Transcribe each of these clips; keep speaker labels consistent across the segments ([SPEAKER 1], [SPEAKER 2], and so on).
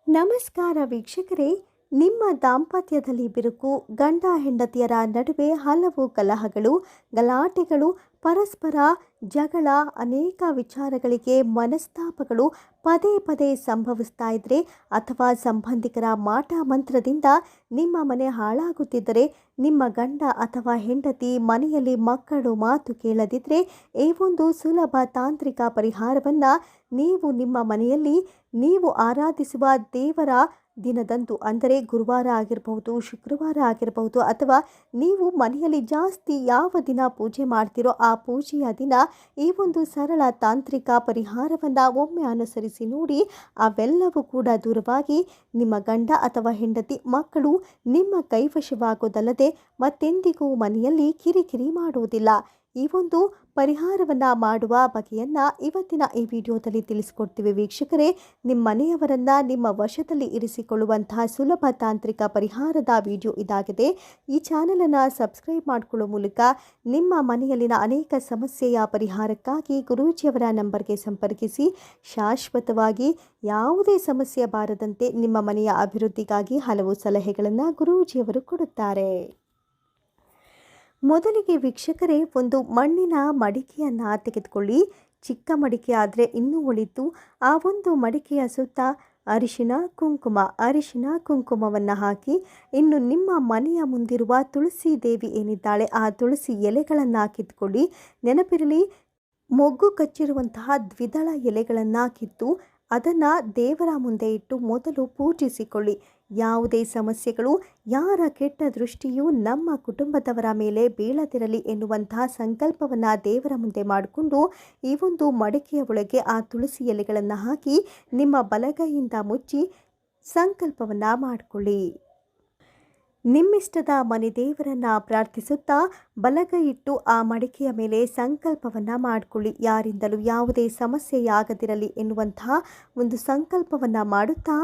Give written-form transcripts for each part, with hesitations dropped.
[SPEAKER 1] ನಮಸ್ಕಾರ ವೀಕ್ಷಕರೇ. ನಿಮ್ಮ ದಾಂಪತ್ಯದಲ್ಲಿ ಬಿರುಕು, ಗಂಡ ಹೆಂಡತಿಯರ ನಡುವೆ ಹಲವು ಕಲಹಗಳು, ಗಲಾಟೆಗಳು, ಪರಸ್ಪರ ಜಗಳ, ಅನೇಕ ವಿಚಾರಗಳಿಗೆ ಮನಸ್ತಾಪಗಳು ಪದೇ ಪದೇ ಸಂಭವಿಸ್ತಾ ಇದ್ದರೆ ಅಥವಾ ಸಂಬಂಧಿಕರ ಮಾಟ ಮಂತ್ರದಿಂದ ನಿಮ್ಮ ಮನೆ ಹಾಳಾಗುತ್ತಿದ್ದರೆ, ನಿಮ್ಮ ಗಂಡ ಅಥವಾ ಹೆಂಡತಿ ಮನೆಯಲ್ಲಿ ಮಕ್ಕಳು ಮಾತು ಕೇಳದಿದ್ದರೆ, ಈ ಒಂದು ಸುಲಭ ತಾಂತ್ರಿಕ ಪರಿಹಾರವನ್ನು ನೀವು ನಿಮ್ಮ ಮನೆಯಲ್ಲಿ ನೀವು ಆರಾಧಿಸುವ ದೇವರ ದಿನದಂದು, ಅಂದರೆ ಗುರುವಾರ ಆಗಿರಬಹುದು, ಶುಕ್ರವಾರ ಆಗಿರಬಹುದು, ಅಥವಾ ನೀವು ಮನೆಯಲ್ಲಿ ಜಾಸ್ತಿ ಯಾವ ದಿನ ಪೂಜೆ ಮಾಡ್ತೀರೋ ಆ ಪೂಜೆಯ ದಿನ ಈ ಒಂದು ಸರಳ ತಾಂತ್ರಿಕ ಪರಿಹಾರವನ್ನು ಒಮ್ಮೆ ಅನುಸರಿಸಿ ನೋಡಿ. ಅವೆಲ್ಲವೂ ಕೂಡ ದೂರವಾಗಿ ನಿಮ್ಮ ಗಂಡ ಅಥವಾ ಹೆಂಡತಿ ಮಕ್ಕಳು ನಿಮ್ಮ ಕೈವಶವಾಗೋದಲ್ಲದೆ ಮತ್ತೆಂದಿಗೂ ಮನೆಯಲ್ಲಿ ಕಿರಿಕಿರಿ ಮಾಡುವುದಿಲ್ಲ. ಈ ಒಂದು ಪರಿಹಾರವನ್ನು ಮಾಡುವ ಬಗೆಯನ್ನು ಇವತ್ತಿನ ಈ ವಿಡಿಯೋದಲ್ಲಿ ತಿಳಿಸ್ಕೊಡ್ತೀವಿ ವೀಕ್ಷಕರೇ. ನಿಮ್ಮ ಮನೆಯವರನ್ನು ನಿಮ್ಮ ವಶದಲ್ಲಿ ಇರಿಸಿಕೊಳ್ಳುವಂತಹ ಸುಲಭ ತಾಂತ್ರಿಕ ಪರಿಹಾರದ ವಿಡಿಯೋ ಇದಾಗಿದೆ. ಈ ಚಾನಲನ್ನು ಸಬ್ಸ್ಕ್ರೈಬ್ ಮಾಡಿಕೊಳ್ಳುವ ಮೂಲಕ ನಿಮ್ಮ ಮನೆಯಲ್ಲಿನ ಅನೇಕ ಸಮಸ್ಯೆಯ ಪರಿಹಾರಕ್ಕಾಗಿ ಗುರೂಜಿಯವರ ನಂಬರ್ಗೆ ಸಂಪರ್ಕಿಸಿ. ಶಾಶ್ವತವಾಗಿ ಯಾವುದೇ ಸಮಸ್ಯೆ ಬಾರದಂತೆ ನಿಮ್ಮ ಮನೆಯ ಅಭಿವೃದ್ಧಿಗಾಗಿ ಹಲವು ಸಲಹೆಗಳನ್ನು ಗುರೂಜಿಯವರು ಕೊಡುತ್ತಾರೆ. ಮೊದಲಿಗೆ ವೀಕ್ಷಕರೇ, ಒಂದು ಮಣ್ಣಿನ ಮಡಿಕೆಯನ್ನು ತೆಗೆದುಕೊಳ್ಳಿ. ಚಿಕ್ಕ ಮಡಿಕೆ ಆದರೆ ಇನ್ನೂ ಒಳಿತು. ಆ ಒಂದು ಮಡಿಕೆಯ ಸುತ್ತ ಅರಿಶಿನ ಕುಂಕುಮವನ್ನು ಹಾಕಿ, ಇನ್ನು ನಿಮ್ಮ ಮನೆಯ ಮುಂದಿರುವ ತುಳಸಿ ದೇವಿ ಏನಿದ್ದಾಳೆ ಆ ತುಳಸಿ ಎಲೆಗಳನ್ನು ಕಿತ್ಕೊಳ್ಳಿ. ನೆನಪಿರಲಿ, ಮೊಗ್ಗು ಕಚ್ಚಿರುವಂತಹ ದ್ವಿದಳ ಎಲೆಗಳನ್ನು ಕಿತ್ತು ಅದನ್ನು ದೇವರ ಮುಂದೆ ಇಟ್ಟು ಮೊದಲು ಪೂಜಿಸಿಕೊಳ್ಳಿ. ಯಾವುದೇ ಸಮಸ್ಯೆಗಳು, ಯಾರ ಕೆಟ್ಟ ದೃಷ್ಟಿಯೂ ನಮ್ಮ ಕುಟುಂಬದವರ ಮೇಲೆ ಬೀಳದಿರಲಿ ಎನ್ನುವಂತಹ ಸಂಕಲ್ಪವನ್ನು ದೇವರ ಮುಂದೆ ಮಾಡಿಕೊಂಡು ಈ ಒಂದು ಮಡಿಕೆಯ ಒಳಗೆ ಆ ತುಳಸಿ ಎಲೆಗಳನ್ನು ಹಾಕಿ ನಿಮ್ಮ ಬಲಗೈಯಿಂದ ಮುಚ್ಚಿ ಸಂಕಲ್ಪವನ್ನು ಮಾಡಿಕೊಳ್ಳಿ. ನಿಮ್ಮಿಷ್ಟದ ಮನೆ ದೇವರನ್ನು ಪ್ರಾರ್ಥಿಸುತ್ತಾ ಬಲಗೈ ಇಟ್ಟು ಆ ಮಡಿಕೆಯ ಮೇಲೆ ಸಂಕಲ್ಪವನ್ನು ಮಾಡಿಕೊಳ್ಳಿ. ಯಾರಿಂದಲೂ ಯಾವುದೇ ಸಮಸ್ಯೆಯಾಗದಿರಲಿ ಎನ್ನುವಂತಹ ಒಂದು ಸಂಕಲ್ಪವನ್ನು ಮಾಡುತ್ತಾ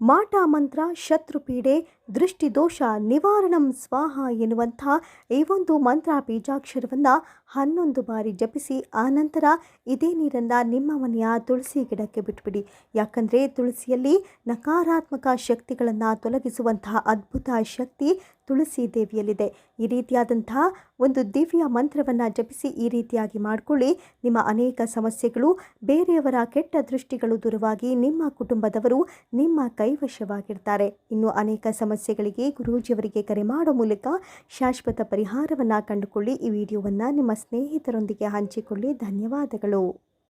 [SPEAKER 1] ಮಾಟ ಮಂತ್ರ, ಶತ್ರುಪೀಡೆ, ದೃಷ್ಟಿದೋಷ ನಿವಾರಣಂ ಸ್ವಾಹ ಎನ್ನುವಂಥ ಈ ಒಂದು ಮಂತ್ರ ಬೀಜಾಕ್ಷರವನ್ನು 11 ಬಾರಿ ಜಪಿಸಿ ಆನಂತರ ಇದೇ ನೀರನ್ನು ನಿಮ್ಮ ಮನೆಯ ತುಳಸಿ ಗಿಡಕ್ಕೆ ಬಿಟ್ಬಿಡಿ. ಯಾಕಂದರೆ ತುಳಸಿಯಲ್ಲಿ ನಕಾರಾತ್ಮಕ ಶಕ್ತಿಗಳನ್ನು ತೊಲಗಿಸುವಂತಹ ಅದ್ಭುತ ಶಕ್ತಿ ತುಳಸಿ ದೇವಿಯಲ್ಲಿದೆ. ಈ ರೀತಿಯಾದಂತಹ ಒಂದು ದಿವ್ಯ ಮಂತ್ರವನ್ನು ಜಪಿಸಿ ಈ ರೀತಿಯಾಗಿ ಮಾಡಿಕೊಳ್ಳಿ. ನಿಮ್ಮ ಅನೇಕ ಸಮಸ್ಯೆಗಳು, ಬೇರೆಯವರ ಕೆಟ್ಟ ದೃಷ್ಟಿಗಳು ದೂರವಾಗಿ ನಿಮ್ಮ ಕುಟುಂಬದವರು ನಿಮ್ಮ ಕೈವಶವಾಗಿರ್ತಾರೆ. ಇನ್ನು ಅನೇಕ ಸಮಸ್ಯೆಗಳಿಗೆ ಗುರೂಜಿಯವರಿಗೆ ಕರೆ ಮಾಡೋ ಮೂಲಕ ಶಾಶ್ವತ ಪರಿಹಾರವನ್ನು ಕಂಡುಕೊಳ್ಳಿ. ಈ ವಿಡಿಯೋವನ್ನು ನಿಮ್ಮ ಸ್ನೇಹಿತರೊಂದಿಗೆ ಹಂಚಿಕೊಳ್ಳಿ. ಧನ್ಯವಾದಗಳು.